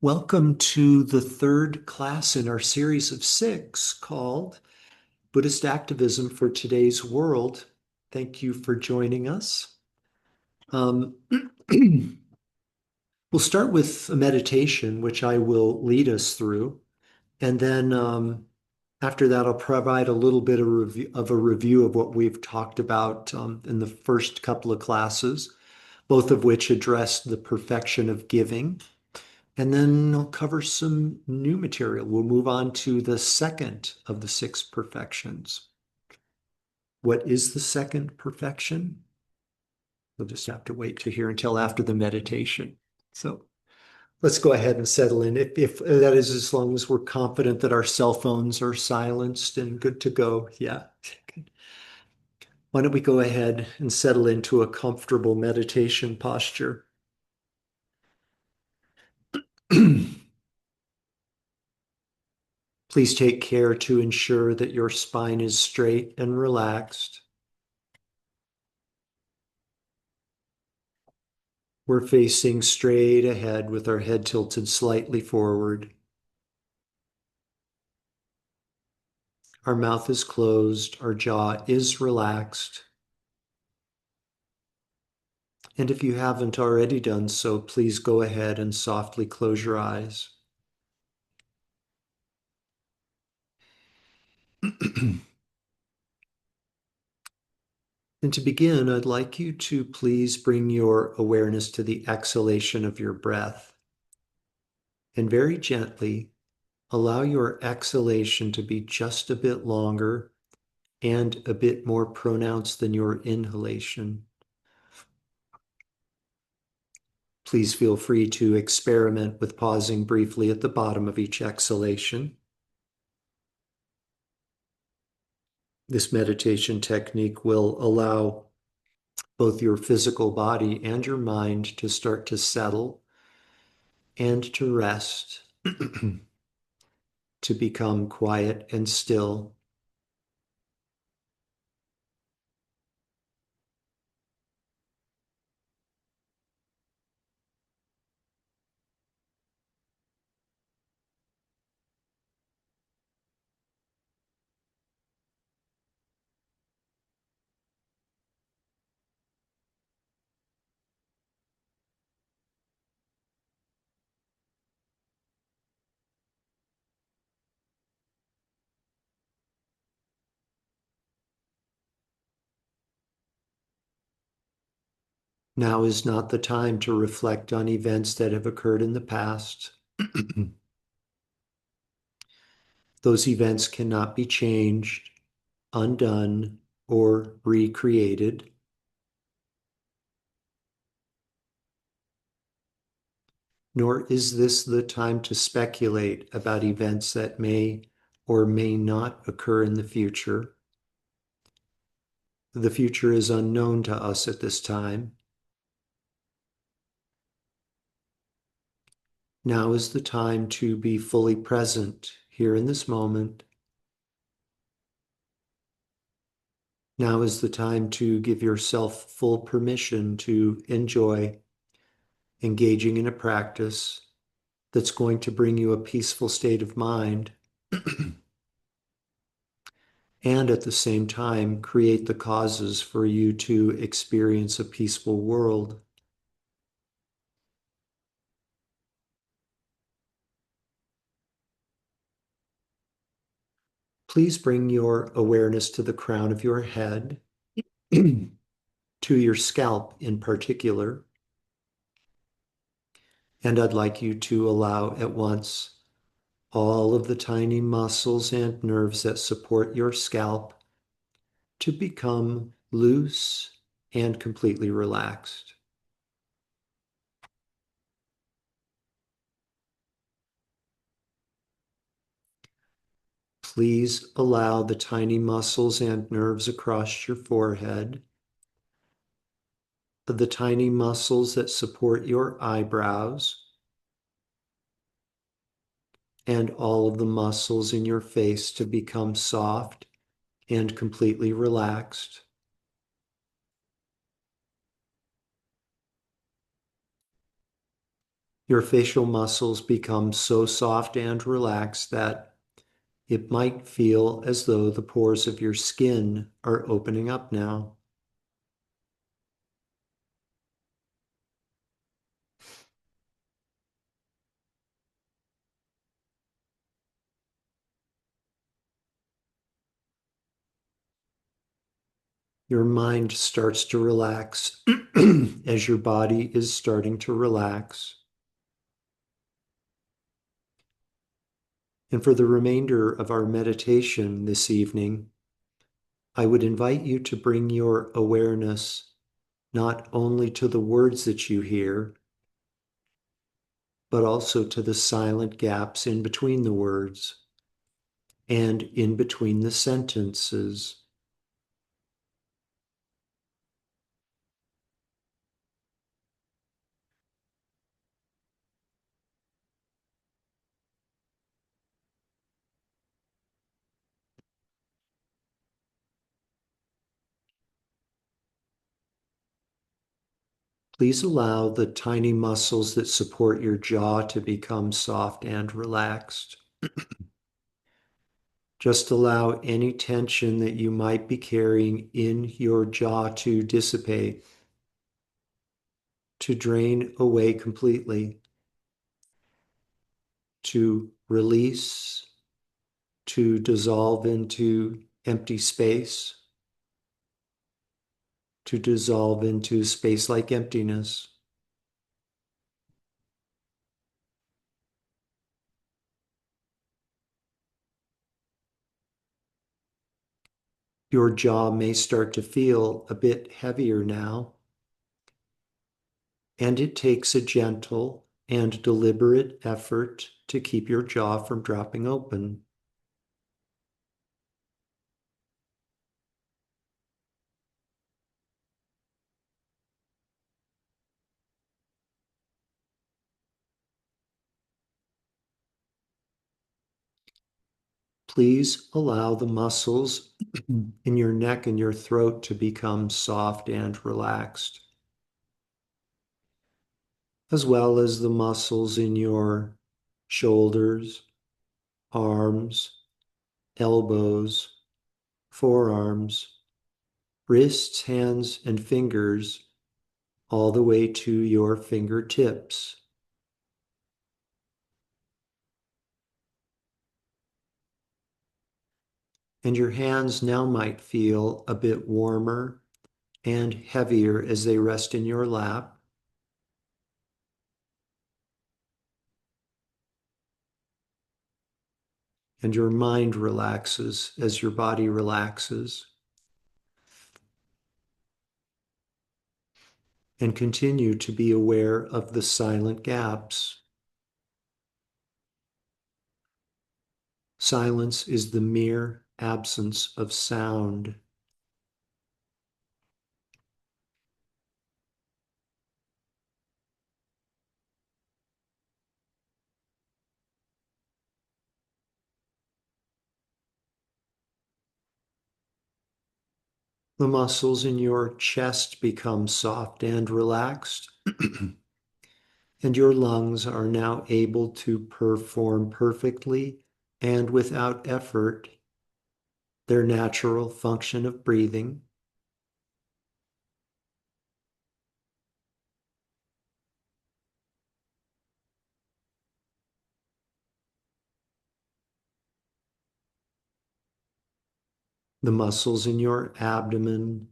Welcome to the third class in our series of six called Buddhist Activism for Today's World. Thank you for joining us. Um, we'll start with a meditation, which I will lead us through. And then after that, I'll provide a little bit of a review of what we've talked about in the first couple of classes, both of which address the perfection of giving. And then I'll cover some new material. We'll move on to the second of the six perfections. What is the second perfection? We'll just have to wait to hear until after the meditation. So let's go ahead and settle in. If that is, as long as we're confident that our cell phones are silenced and good to go. Yeah. Why don't we go ahead and settle into a comfortable meditation posture? Please take care to ensure that your spine is straight and relaxed. We're facing straight ahead with our head tilted slightly forward. Our mouth is closed, our jaw is relaxed. And if you haven't already done so, please go ahead and softly close your eyes. And to begin, I'd like you to please bring your awareness to the exhalation of your breath. And very gently, allow your exhalation to be just a bit longer and a bit more pronounced than your inhalation. Please feel free to experiment with pausing briefly at the bottom of each exhalation. This meditation technique will allow both your physical body and your mind to start to settle and to rest, to become quiet and still. Now is not the time to reflect on events that have occurred in the past. Those events cannot be changed, undone, or recreated. Nor is this the time to speculate about events that may or may not occur in the future. The future is unknown to us at this time. Now is the time to be fully present here in this moment. Now is the time to give yourself full permission to enjoy engaging in a practice that's going to bring you a peaceful state of mind and at the same time create the causes for you to experience a peaceful world. Please bring your awareness to the crown of your head, to your scalp in particular. And I'd like you to allow at once all of the tiny muscles and nerves that support your scalp to become loose and completely relaxed. Please allow the tiny muscles and nerves across your forehead, the tiny muscles that support your eyebrows, and all of the muscles in your face to become soft and completely relaxed. Your facial muscles become so soft and relaxed that it might feel as though the pores of your skin are opening up now. Your mind starts to relax as your body is starting to relax. And for the remainder of our meditation this evening, I would invite you to bring your awareness not only to the words that you hear, but also to the silent gaps in between the words and in between the sentences. Please allow the tiny muscles that support your jaw to become soft and relaxed. Just allow any tension that you might be carrying in your jaw to dissipate, to drain away completely, to release, to dissolve into empty space, to dissolve into space like emptiness. Your jaw may start to feel a bit heavier now, and it takes a gentle and deliberate effort to keep your jaw from dropping open. Please allow the muscles in your neck and your throat to become soft and relaxed, as well as the muscles in your shoulders, arms, elbows, forearms, wrists, hands, and fingers, all the way to your fingertips. And your hands now might feel a bit warmer and heavier as they rest in your lap. And your mind relaxes as your body relaxes. And continue to be aware of the silent gaps. Silence is the mere absence of sound. The muscles in your chest become soft and relaxed, and your lungs are now able to perform perfectly and without effort their natural function of breathing. The muscles in your abdomen,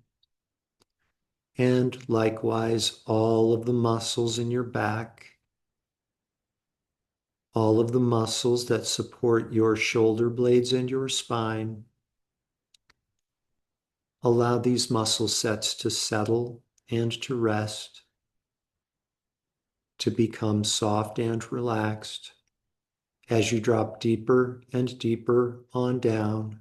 and likewise all of the muscles in your back, all of the muscles that support your shoulder blades and your spine. Allow these muscle sets to settle and to rest, to become soft and relaxed as you drop deeper and deeper on down.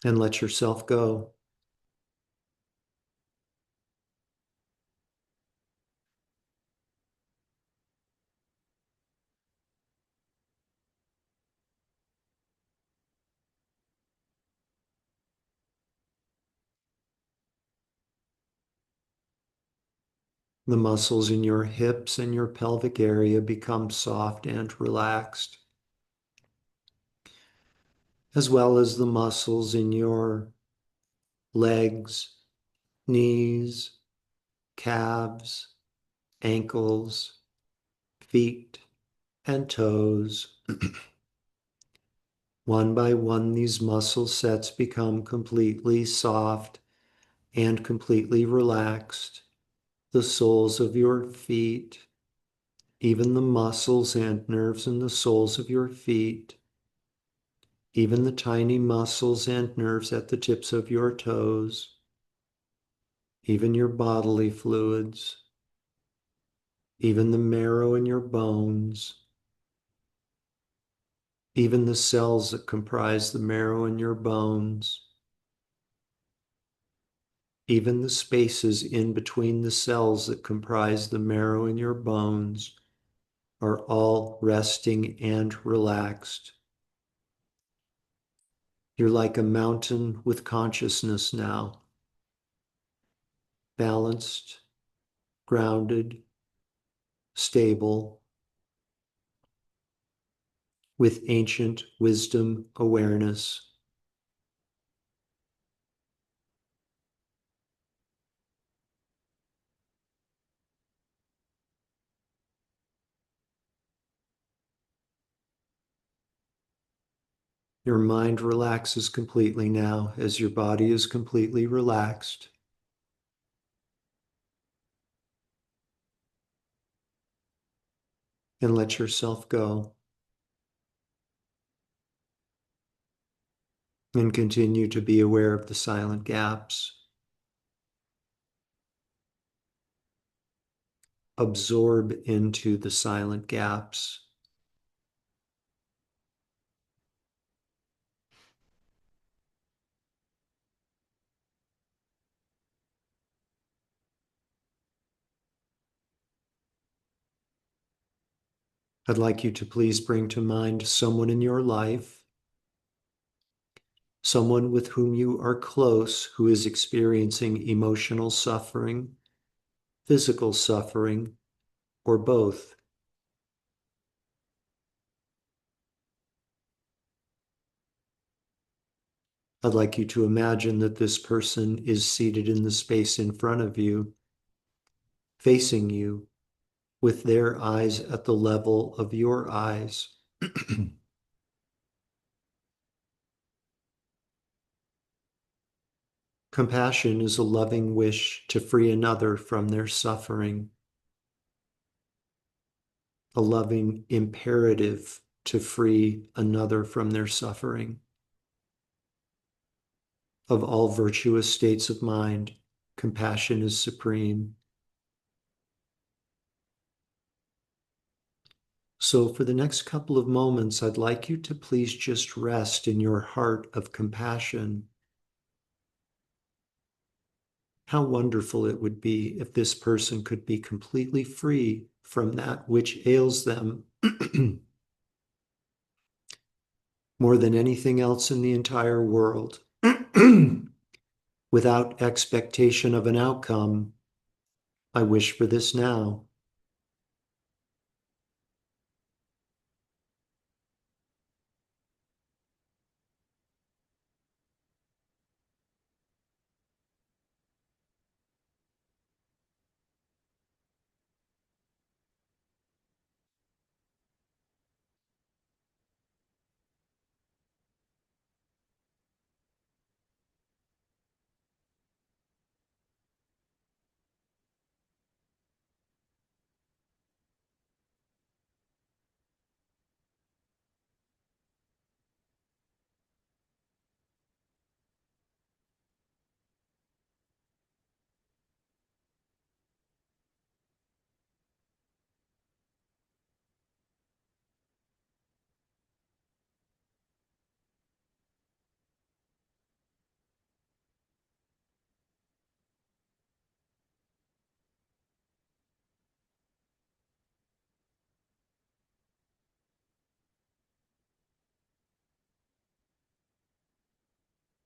And let yourself go. The muscles in your hips and your pelvic area become soft and relaxed, as well as the muscles in your legs, knees, calves, ankles, feet, and toes. One by one, these muscle sets become completely soft and completely relaxed. The soles of your feet, even the muscles and nerves in the soles of your feet, even the tiny muscles and nerves at the tips of your toes, even your bodily fluids, even the marrow in your bones, even the cells that comprise the marrow in your bones, even the spaces in between the cells that comprise the marrow in your bones are all resting and relaxed. You're like a mountain with consciousness now, balanced, grounded, stable, with ancient wisdom awareness. Your mind relaxes completely now as your body is completely relaxed. And let yourself go. And continue to be aware of the silent gaps. Absorb into the silent gaps. I'd like you to please bring to mind someone in your life, someone with whom you are close who is experiencing emotional suffering, physical suffering, or both. I'd like you to imagine that this person is seated in the space in front of you, facing you, with their eyes at the level of your eyes. Compassion is a loving wish to free another from their suffering, a loving imperative to free another from their suffering. Of all virtuous states of mind, compassion is supreme. So, for the next couple of moments, I'd like you to please just rest in your heart of compassion. How wonderful it would be if this person could be completely free from that which ails them more than anything else in the entire world, without expectation of an outcome. I wish for this now.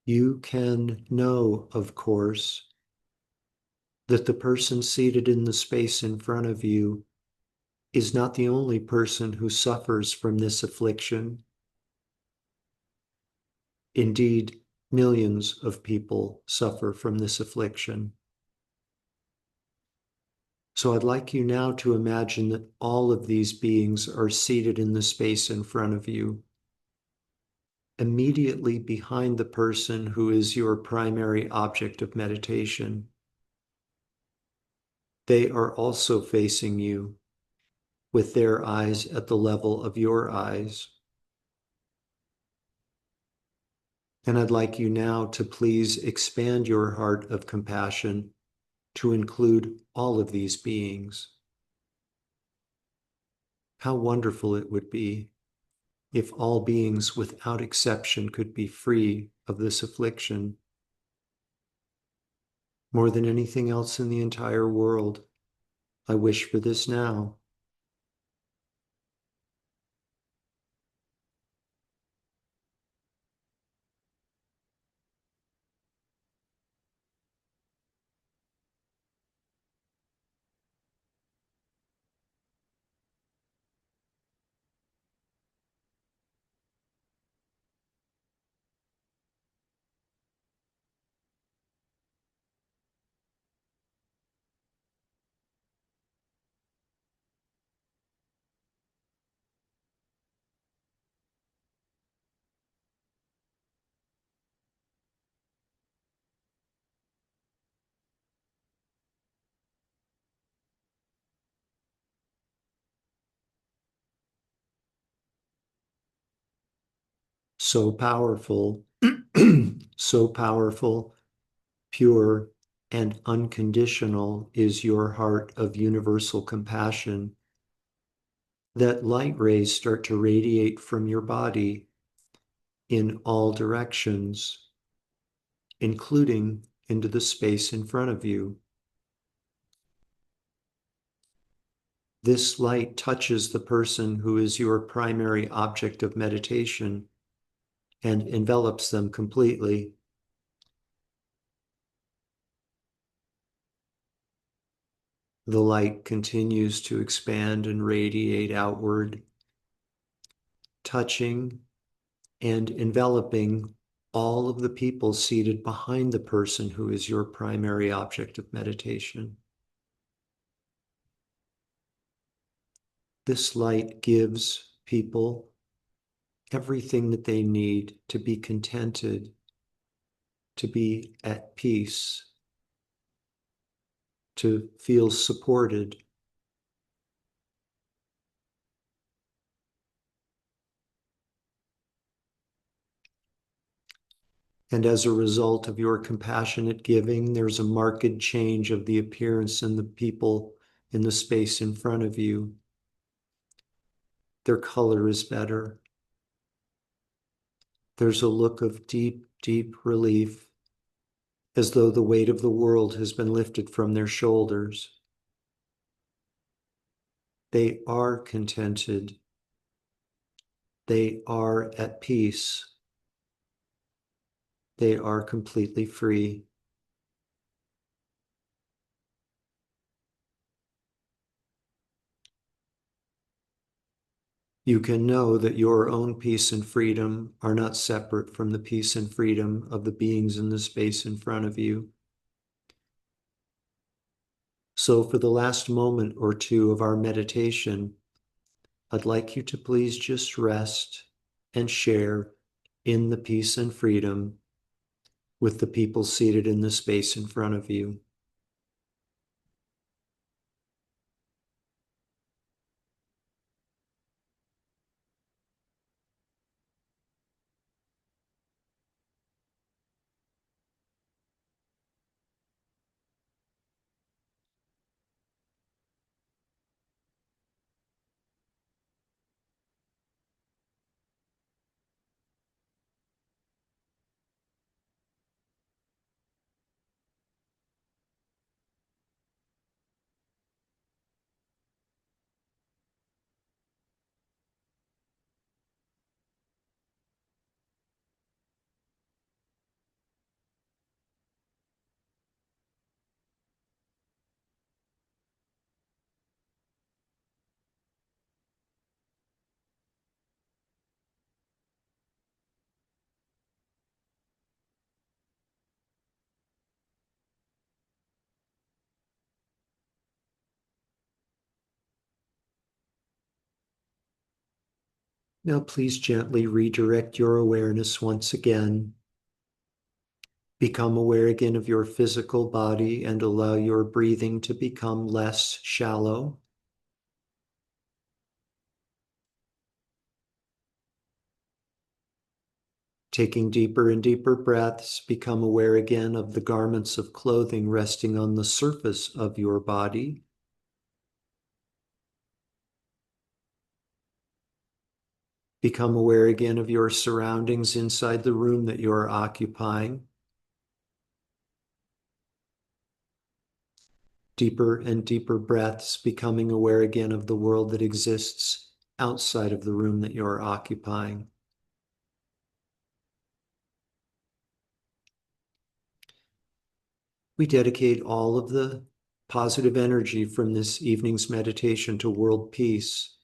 You can know, of course, that the person seated in the space in front of you is not the only person who suffers from this affliction. Indeed, millions of people suffer from this affliction. So I'd like you now to imagine that all of these beings are seated in the space in front of you, immediately behind the person who is your primary object of meditation. They are also facing you with their eyes at the level of your eyes. And I'd like you now to please expand your heart of compassion to include all of these beings. How wonderful it would be if all beings without exception could be free of this affliction. More than anything else in the entire world, I wish for this now. So powerful, so powerful, pure, and unconditional is your heart of universal compassion that light rays start to radiate from your body in all directions, including into the space in front of you. This light touches the person who is your primary object of meditation and envelops them completely. The light continues to expand and radiate outward, touching and enveloping all of the people seated behind the person who is your primary object of meditation. This light gives people everything that they need to be contented, to be at peace, to feel supported. And as a result of your compassionate giving, there's a marked change of the appearance in the people in the space in front of you. Their color is better. There's a look of deep, deep relief, as though the weight of the world has been lifted from their shoulders. They are contented. They are at peace. They are completely free. You can know that your own peace and freedom are not separate from the peace and freedom of the beings in the space in front of you. So for the last moment or two of our meditation, I'd like you to please just rest and share in the peace and freedom with the people seated in the space in front of you. Now, please gently redirect your awareness once again. Become aware again of your physical body and allow your breathing to become less shallow. Taking deeper and deeper breaths, become aware again of the garments of clothing resting on the surface of your body. Become aware again of your surroundings inside the room that you are occupying. Deeper and deeper breaths, becoming aware again of the world that exists outside of the room that you are occupying. We dedicate all of the positive energy from this evening's meditation to world peace.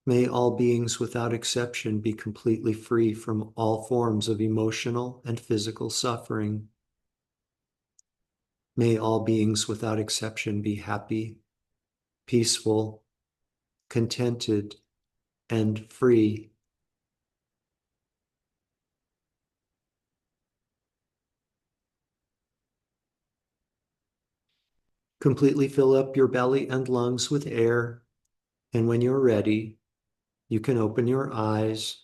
May all beings without exception be completely free from all forms of emotional and physical suffering. May all beings without exception be happy, peaceful, contented, and free. Completely fill up your belly and lungs with air, and when you're ready, you can open your eyes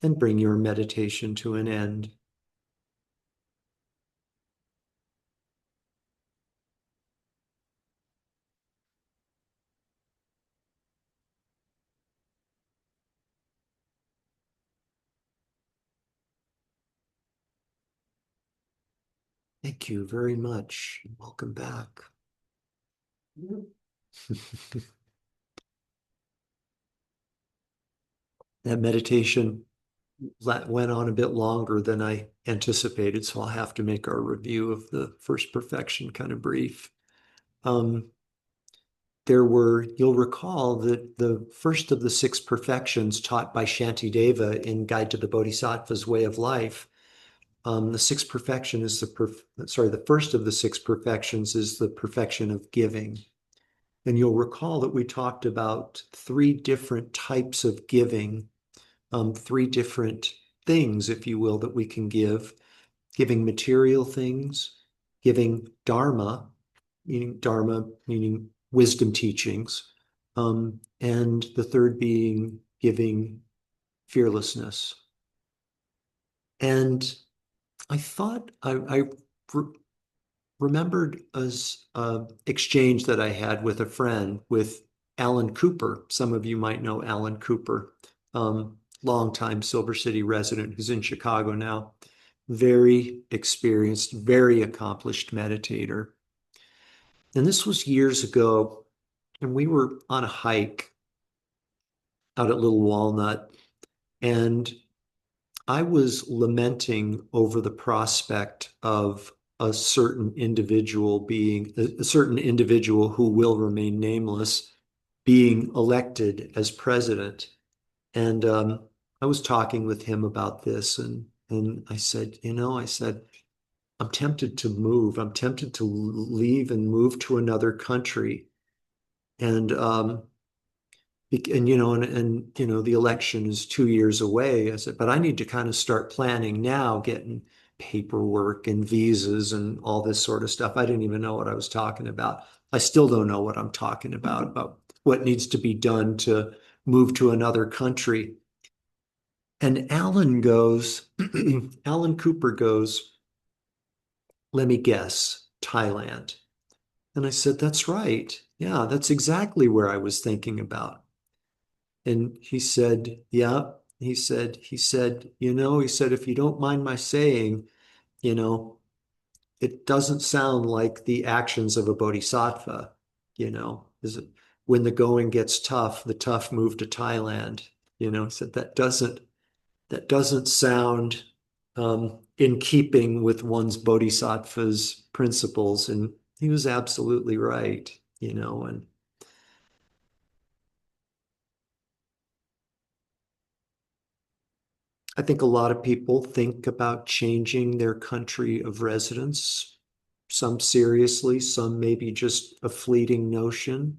and bring your meditation to an end. Thank you very much. Welcome back. That meditation went on a bit longer than I anticipated, so I'll have to make our review of the first perfection kind of brief. Um, you'll recall that the first of the six perfections taught by Shantideva in Guide to the Bodhisattva's Way of Life, the sixth perfection is the first of the six perfections is the perfection of giving. And you'll recall that we talked about three different types of giving, three different things, if you will, that we can give: giving material things, giving dharma meaning wisdom teachings, and the third being giving fearlessness. And I thought I remembered as exchange that I had with a friend, with Alan Cooper. Some of you might know Alan Cooper, longtime Silver City resident who's in Chicago now. Very experienced, very accomplished meditator. And this was years ago, and we were on a hike out at Little Walnut, and I was lamenting over the prospect of a certain individual who will remain nameless, being elected as president. And I was talking with him about this, and I said, I'm tempted to move. I'm tempted to leave and move to another country. And the election is 2 years away. I said, but I need to kind of start planning now, getting paperwork and visas and all this sort of stuff. I didn't even know what I was talking about. I still don't know what I'm talking about what needs to be done to move to another country. And Alan Cooper goes, let me guess, Thailand. And I said, that's right. Yeah, that's exactly where I was thinking about. And he said, yeah, he said, if you don't mind my saying, you know, it doesn't sound like the actions of a bodhisattva, is it when the going gets tough, the tough move to Thailand, he said that doesn't sound in keeping with one's bodhisattva's principles. And he was absolutely right, and I think a lot of people think about changing their country of residence, some seriously, some maybe just a fleeting notion.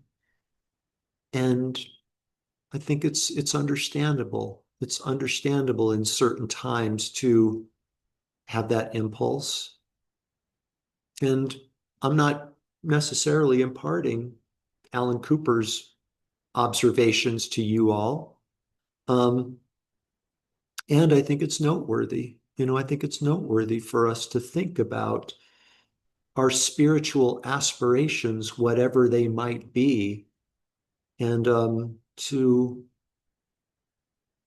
And I think it's understandable. It's understandable in certain times to have that impulse. And I'm not necessarily imparting Alan Cooper's observations to you all. Um, and I think it's noteworthy. I think it's noteworthy for us to think about our spiritual aspirations, whatever they might be, and to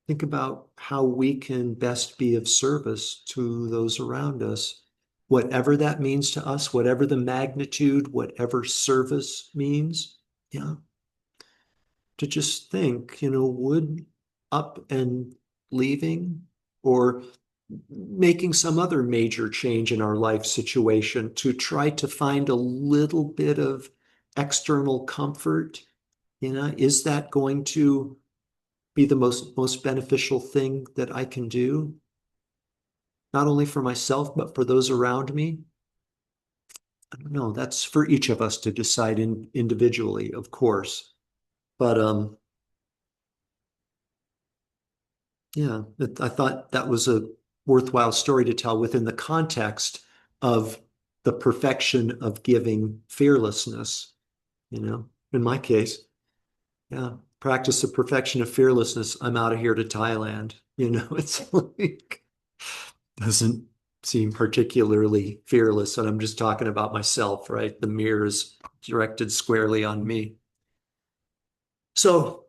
think about how we can best be of service to those around us, whatever that means to us, whatever the magnitude, whatever service means. Yeah. To just think, would up and leaving or making some other major change in our life situation to try to find a little bit of external comfort, is that going to be the most beneficial thing that I can do, not only for myself, but for those around me? I don't know. That's for each of us to decide individually, of course. But yeah, I thought that was a worthwhile story to tell within the context of the perfection of giving fearlessness, in my case. Yeah, practice the perfection of fearlessness. I'm out of here to Thailand. It's like doesn't seem particularly fearless, and I'm just talking about myself, right? The mirror is directed squarely on me. So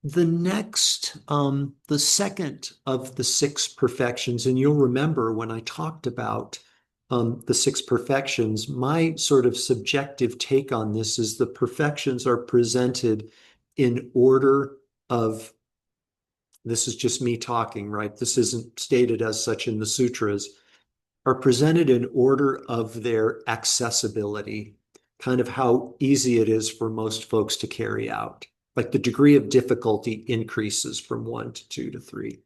the second of the six perfections, and you'll remember when I talked about the six perfections, my sort of subjective take on this is the perfections are presented in order of, this is just me talking, right? This isn't stated as such in the sutras, are presented in order of their accessibility, kind of how easy it is for most folks to carry out. Like the degree of difficulty increases from 1 to 2 to 3.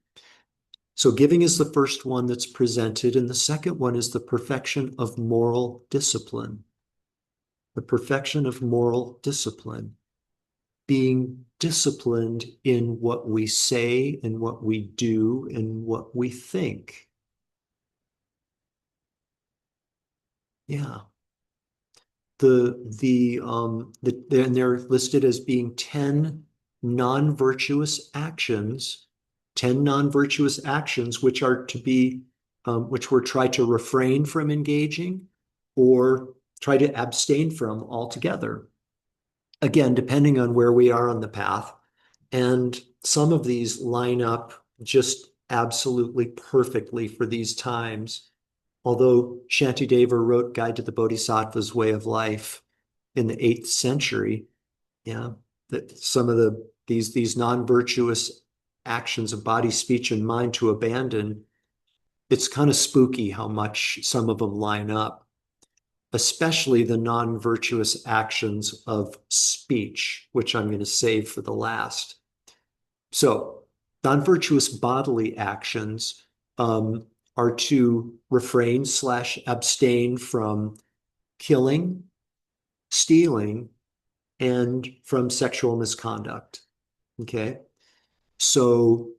So giving is the first one that's presented, and the second one is the perfection of moral discipline. The perfection of moral discipline, being disciplined in what we say and what we do and what we think. Yeah. And they're listed as being 10 non-virtuous actions, 10 non-virtuous actions which are to be which we're try to refrain from engaging or try to abstain from altogether. Again, depending on where we are on the path. And some of these line up just absolutely perfectly for these times. Although Shantideva wrote Guide to the Bodhisattva's Way of Life in the 8th century, yeah, that some of these non-virtuous actions of body, speech, and mind to abandon, it's kind of spooky how much some of them line up, especially the non-virtuous actions of speech, which I'm going to save for the last. So, non-virtuous bodily actions are to refrain / abstain from killing, stealing, and from sexual misconduct. Okay. So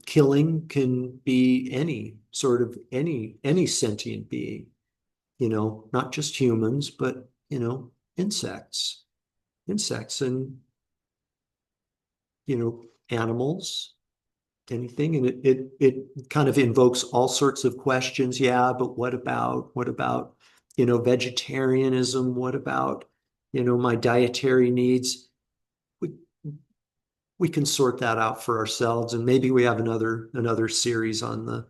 killing can be any sentient being, not just humans, but insects, and animals, anything. And it kind of invokes all sorts of questions. Yeah, but what about vegetarianism? What about my dietary needs? We we can sort that out for ourselves, and maybe we have another series on the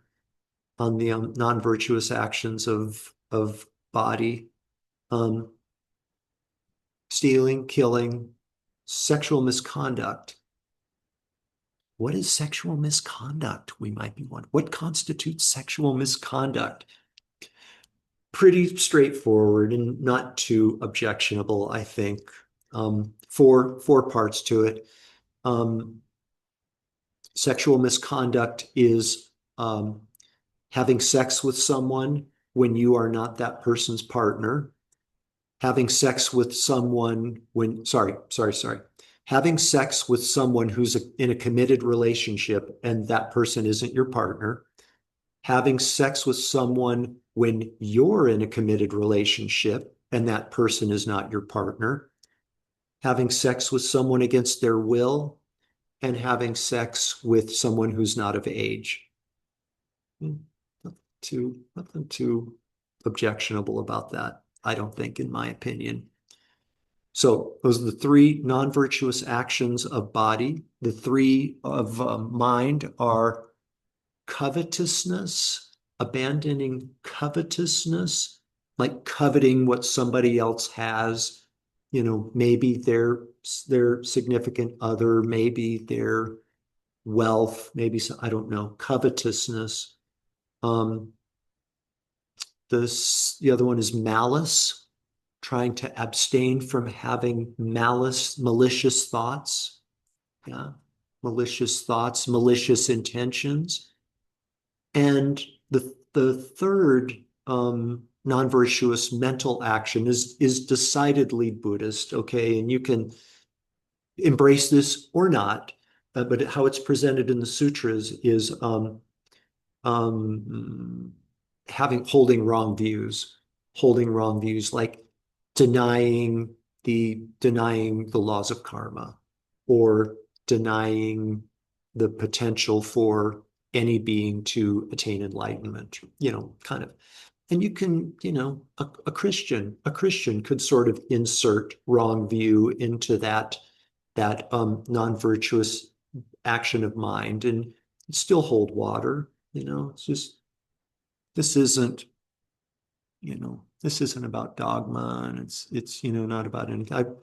non-virtuous actions of body, um, stealing, killing, sexual misconduct. What is sexual misconduct? We might be wondering. What constitutes sexual misconduct? Pretty straightforward and not too objectionable, I think. Four parts to it. Sexual misconduct is having sex with someone when you are not that person's partner, having sex with someone when, sorry. having sex with someone who's in a committed relationship and that person isn't your partner, having sex with someone when you're in a committed relationship and that person is not your partner, having sex with someone against their will, and having sex with someone who's not of age. Nothing too objectionable about that, I don't think, in my opinion. So those are the three non-virtuous actions of body. The three of mind are covetousness, abandoning covetousness, like coveting what somebody else has. Maybe their significant other, maybe their wealth, maybe I don't know, covetousness. Um, the other one is malice, trying to abstain from having malicious thoughts. Yeah, malicious thoughts, malicious intentions. And the third non-virtuous mental action is decidedly Buddhist, okay? And you can embrace this or not, but how it's presented in the sutras is um, holding wrong views, like denying the laws of karma, or denying the potential for any being to attain enlightenment, kind of. And you can, a Christian could sort of insert wrong view into that non-virtuous action of mind and still hold water. It's just this isn't, this isn't about dogma, and it's not about anything.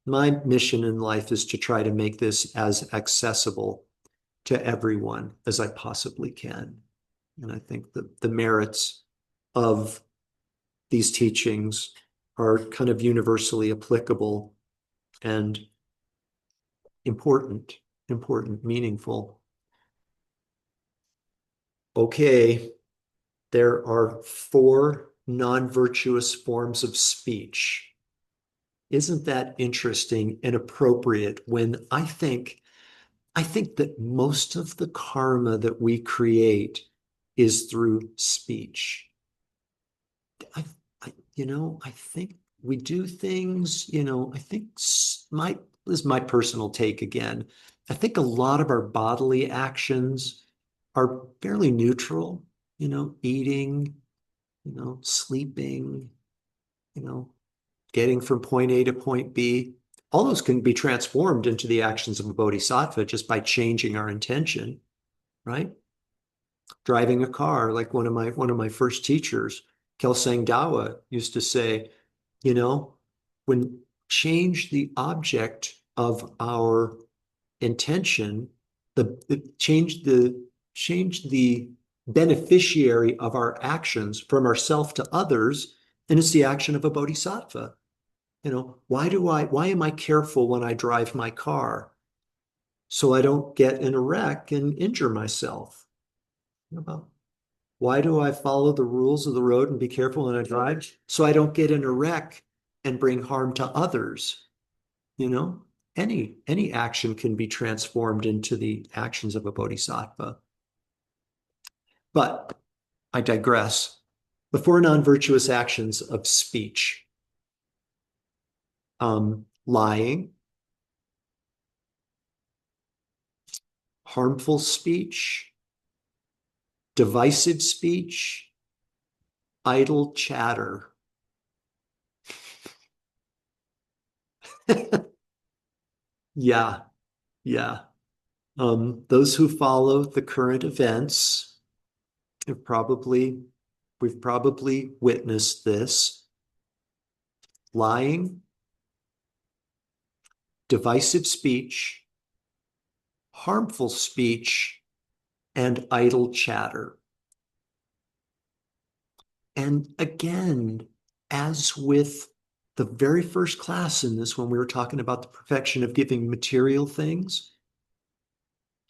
My mission in life is to try to make this as accessible to everyone as I possibly can. And I think the merits of these teachings are kind of universally applicable and important, meaningful. Okay, there are 4 non-virtuous forms of speech. Isn't that interesting and appropriate when I think that most of the karma that we create is through speech. I, I think we do things, I think this is my personal take again. I think a lot of our bodily actions are fairly neutral, eating, sleeping, you know, getting from point A to point B. All those can be transformed into the actions of a bodhisattva just by changing our intention, right? Driving a car, like one of my first teachers, Kelsang Dawa, used to say, you know, when change the object of our intention, change the beneficiary of our actions from ourself to others, and it's the action of a bodhisattva. Why am I careful when I drive my car? So I don't get in a wreck and injure myself. About why do I follow the rules of the road and be careful when I drive? So I don't get in a wreck and bring harm to others. You know, any action can be transformed into the actions of a bodhisattva. But I digress. The 4 non-virtuous actions of speech: lying, harmful speech, divisive speech, idle chatter. Yeah, yeah. Those who follow the current events we've probably witnessed this. Lying, divisive speech, harmful speech, and idle chatter. And again, as with the very first class in this, when we were talking about the perfection of giving material things,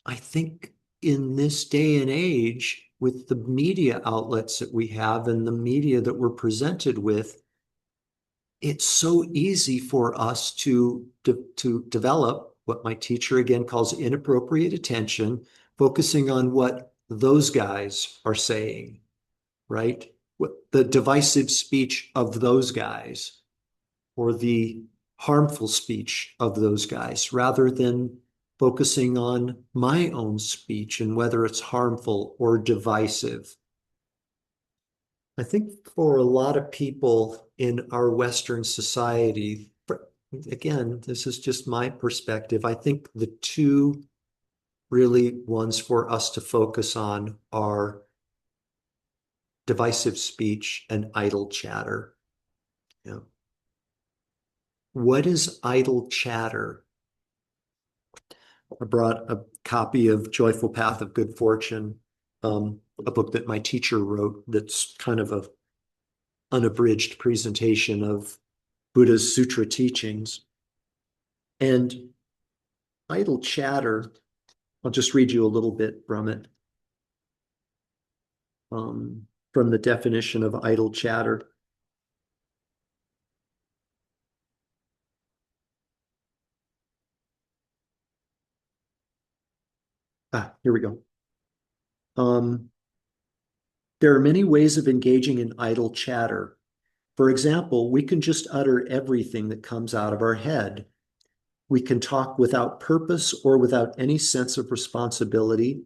I think in this day and age, with the media outlets that we have and the media that we're presented with, it's so easy for us to develop what my teacher again calls inappropriate attention, focusing on what those guys are saying, right? What the divisive speech of those guys or the harmful speech of those guys, rather than focusing on my own speech and whether it's harmful or divisive. I think for a lot of people in our Western society, again, this is just my perspective. I think the two really ones for us to focus on are divisive speech and idle chatter. You know, what is idle chatter? I brought a copy of Joyful Path of Good Fortune, a book that my teacher wrote that's kind of a unabridged presentation of Buddha's sutra teachings. And idle chatter, I'll just read you a little bit from it, from the definition of idle chatter. Here we go. There are many ways of engaging in idle chatter. For example, we can just utter everything that comes out of our head. We can talk without purpose or without any sense of responsibility.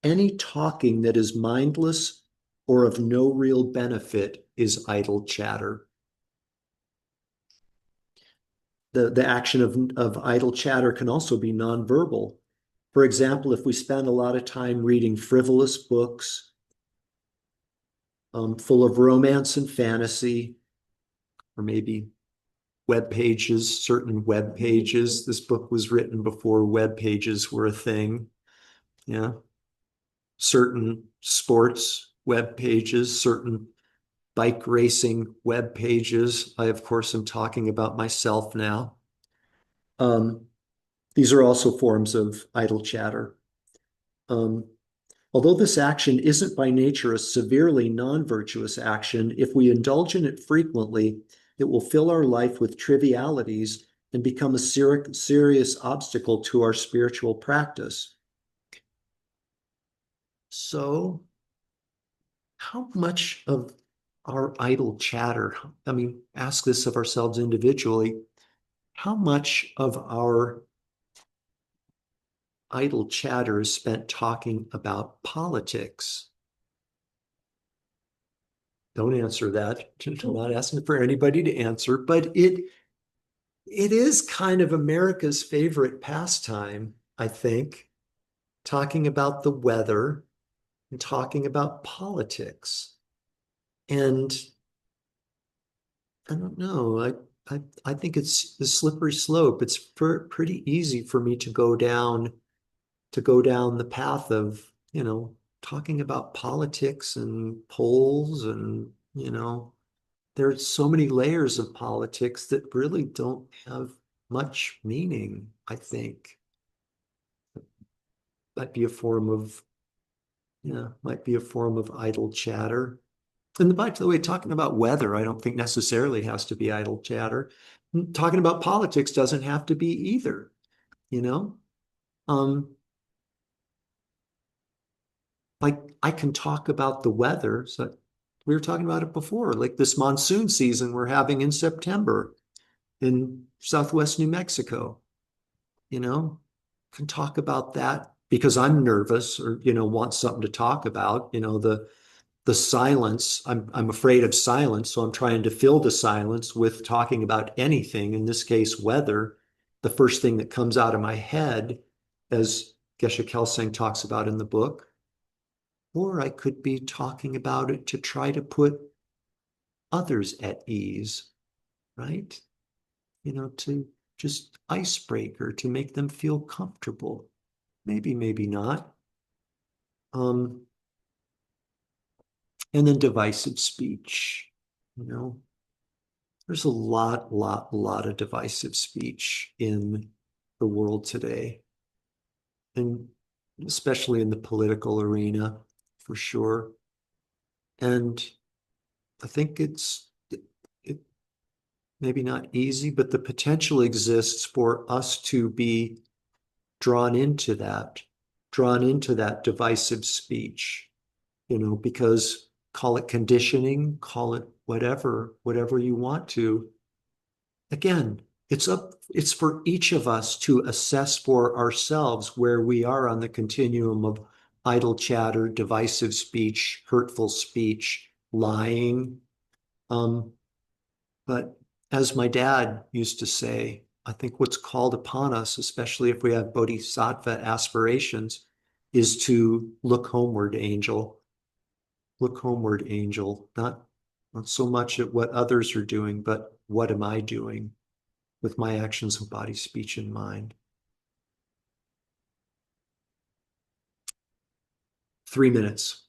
Any talking that is mindless or of no real benefit is idle chatter. The action of idle chatter can also be nonverbal. For example, if we spend a lot of time reading frivolous books, full of romance and fantasy, or maybe web pages, certain web pages. This book was written before web pages were a thing. Yeah. Certain sports web pages, certain bike racing web pages. I, of course, am talking about myself now. These are also forms of idle chatter. Um, Although this action isn't by nature a severely non-virtuous action, if we indulge in it frequently, it will fill our life with trivialities and become a serious obstacle to our spiritual practice. So, how much of our idle chatter, I mean, ask this of ourselves individually, how much of our idle chatter is spent talking about politics? Don't answer that. I'm not asking for anybody to answer, but it is kind of America's favorite pastime, I think, talking about the weather and talking about politics. And I don't know, I think it's a slippery slope. It's pretty easy for me to go down the path of, talking about politics and polls and, there's so many layers of politics that really don't have much meaning, I think. Might be a form of, might be a form of idle chatter. And by the way, talking about weather, I don't think necessarily has to be idle chatter. Talking about politics doesn't have to be either, you know? Um, like I can talk about the weather. So we were talking about it before, like this monsoon season we're having in September in Southwest New Mexico, you know, can talk about that because I'm nervous or, want something to talk about, the silence. I'm afraid of silence, so I'm trying to fill the silence with talking about anything, in this case, weather. The first thing that comes out of my head, as Geshe Kelsang talks about in the book, or I could be talking about it to try to put others at ease, right? To just icebreaker, to make them feel comfortable. Maybe, maybe not. Um, and then divisive speech, you know, there's a lot of divisive speech in the world today, and especially in the political arena, for sure. And I think it, maybe not easy, but the potential exists for us to be drawn into that, drawn into that divisive speech, because call it conditioning, call it whatever you want to. Again, it's for each of us to assess for ourselves where we are on the continuum of idle chatter, divisive speech, hurtful speech, lying. Um, but as my dad used to say, I think what's called upon us, especially if we have bodhisattva aspirations, is to look homeward, angel. Look homeward, angel. Not so much at what others are doing, but what am I doing with my actions of body, speech, and mind? 3 minutes.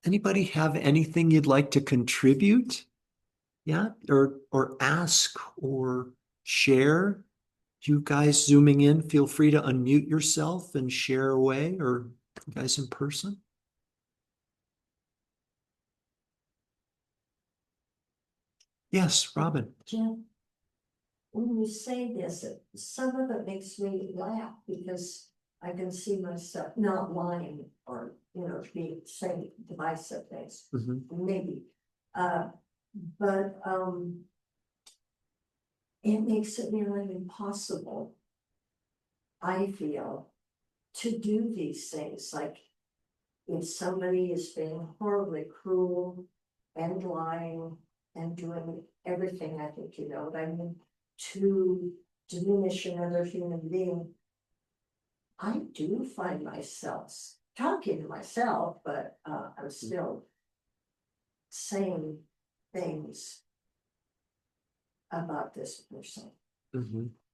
Anybody have anything you'd like to contribute? Yeah, or ask or share? You guys zooming in, feel free to unmute yourself and share away, or you guys in person. Yes, Robin. Jim, when you say this, some of it makes me laugh because I can see myself not lying or, being saying divisive things, maybe. Uh, but it makes it nearly impossible, I feel, to do these things. Like if somebody is being horribly cruel and lying and doing everything, I think you know what I mean, to diminish another human being, I do find myself talking to myself, but I'm still saying things about this person.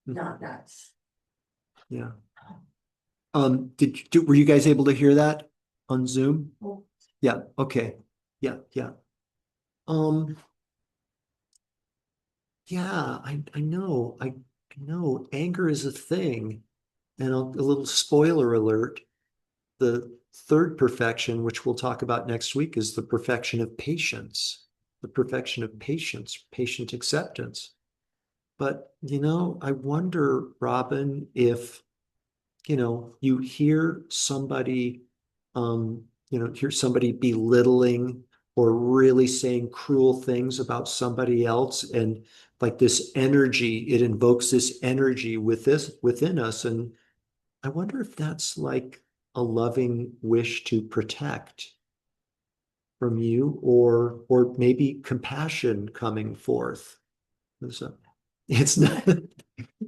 Not nice. Yeah. Were you guys able to hear that on Zoom? Well, Yeah, okay. Yeah, yeah. Um, yeah, I know. I know anger is a thing. And a little spoiler alert, the third perfection, which we'll talk about next week, is the perfection of patience, the perfection of patience, patient acceptance. But, I wonder, Robin, if, you hear somebody belittling or really saying cruel things about somebody else, and like this energy, it invokes this energy within us. And I wonder if that's like a loving wish to protect from you, or maybe compassion coming forth. So it's not.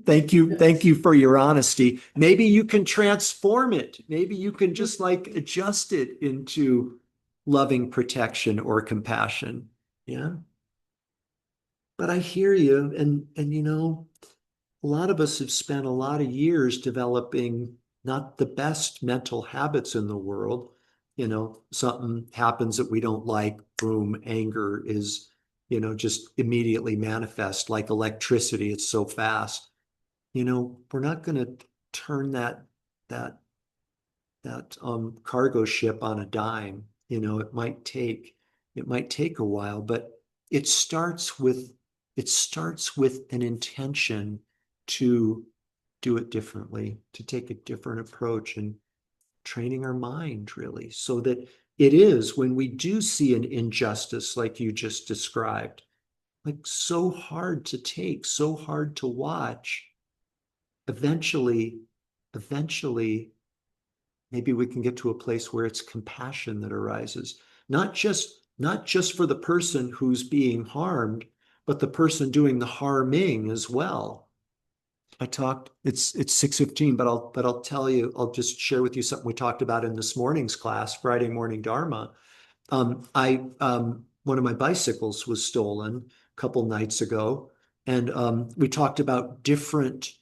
Thank you for your honesty. Maybe you can transform it. Maybe you can just like adjust it into loving protection or compassion. Yeah. But I hear you, and a lot of us have spent a lot of years developing not the best mental habits in the world. Something happens that we don't like, boom, anger is, just immediately manifest like electricity. It's so fast. We're not going to turn that cargo ship on a dime. It might take a while, but it starts with an intention to do it differently, to take a different approach, and training our mind really, so that it is when we do see an injustice like you just described, like so hard to take, so hard to watch, eventually, eventually, maybe we can get to a place where it's compassion that arises, not just for the person who's being harmed, but the person doing the harming as well. It's 6:15, but I'll tell you, I'll just share with you something we talked about in this morning's class, Friday morning Dharma. I One of my bicycles was stolen a couple nights ago, and we talked about different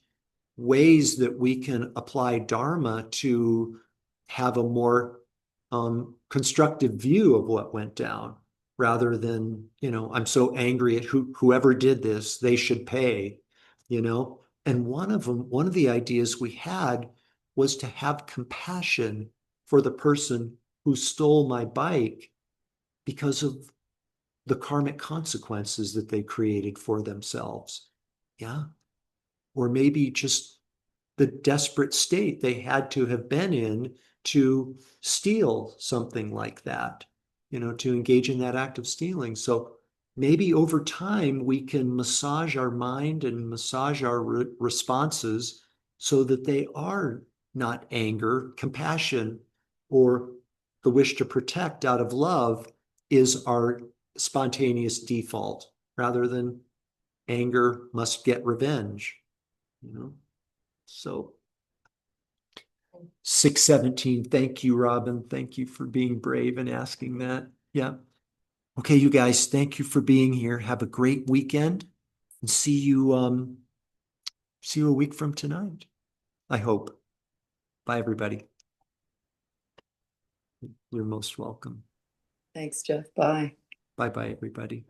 ways that we can apply Dharma to have a more constructive view of what went down, rather than, I'm so angry at whoever did this, they should pay, you know. And one of the ideas we had was to have compassion for the person who stole my bike because of the karmic consequences that they created for themselves. Yeah. Or maybe just the desperate state they had to have been in to steal something like that, to engage in that act of stealing. So maybe over time we can massage our mind and massage our responses so that they are not anger, compassion, or the wish to protect out of love is our spontaneous default rather than anger must get revenge, you know? So 617. Thank you, Robin. Thank you for being brave and asking that. Yeah. Okay, you guys, thank you for being here. Have a great weekend and see you a week from tonight. I hope. Bye, everybody. You're most welcome. Thanks, Jeff. Bye. Bye bye, everybody.